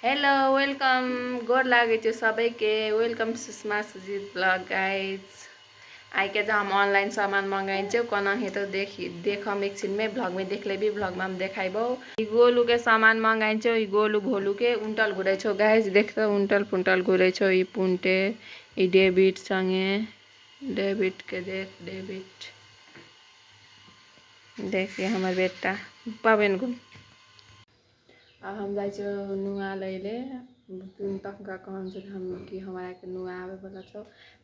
hello welcome गोर लागे छो सबै के welcome Sushma Sujeet blog guys आई के हम ऑनलाइन सामान मंगाइछौ कोना हे तो देखम एकछिन में ब्लॉग में देख लेबी ब्लॉग में हम देखाइबो गोलू के सामान मंगाइछौ ई गोलू भोलू के उंटल घुरै छौ गाइज देखतो उंटल पुंटल घुरै छौ ई पुंटे ई डेबिट संगे डेबिट के देख देखिए हमर बेटा पाबेन गुन हम जाइ नुआ लैले तखनका कहन से हम कि हमरा के नुआ आवे वाला छौ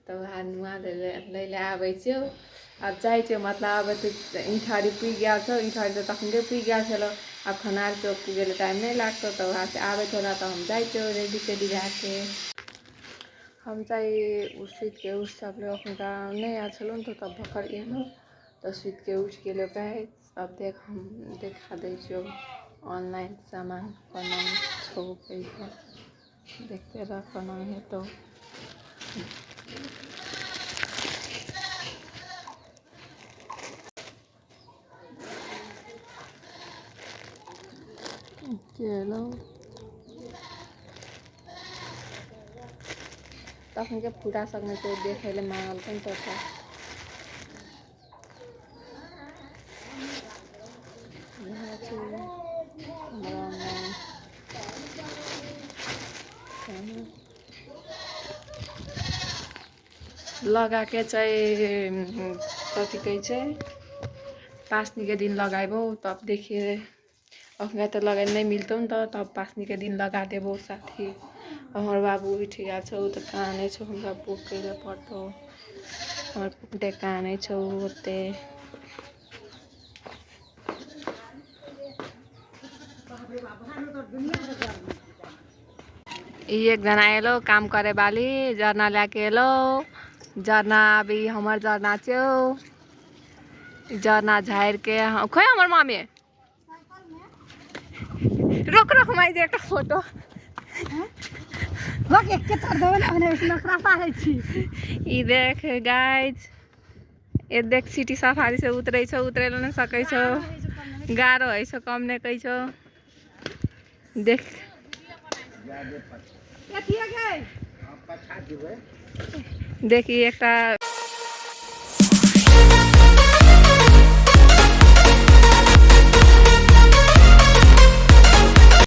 तो वह नुआ लैले आबै छौ अब जाइ छौ मतलब अब ईठारी पी गया छौ ईठारी तो तखन पी गया छलो अब खनार चौक पुगे टाइम नहीं लागतो तो वहाँ से आवे थोड़ा तो हम जाइ छौ रेडी सेडी के हम चाहिए उठ के उठ सब अखनका नहीं आ छलो तो तब भकर एलो तो सुत के उठ गेलो गाइस अब देख हम देखा दै छौ ऑनलाइन सामान कोना छौ पैसा देखते रह कोना है तो चलो तखन के पूरा संगे तो देखे ले मांगल कन तो लगा के कथी कहे पाँचनी के दिन लगाबो तब देखिए अखन तो लगा नहीं मिलतो न तो तब पाँचनी के दिन लगा देबो साथी हमार बाबू उठ गया छौ तो काने छौ हमरा पुके ले पड़तो हमार पुटे काने छौ ओते एक जना एलो काम करे वाली जरना लेके एलो जरना अभी हमार जरना छो जरना झाड़ के खोए हमार मामी रोक रोक माई दे फोटो ई देख गाइज ये देख सिटी सफारी से उतरे छो उतरे नहीं सकै छो गारो है छो कम नहीं कही छो देख देखिए एक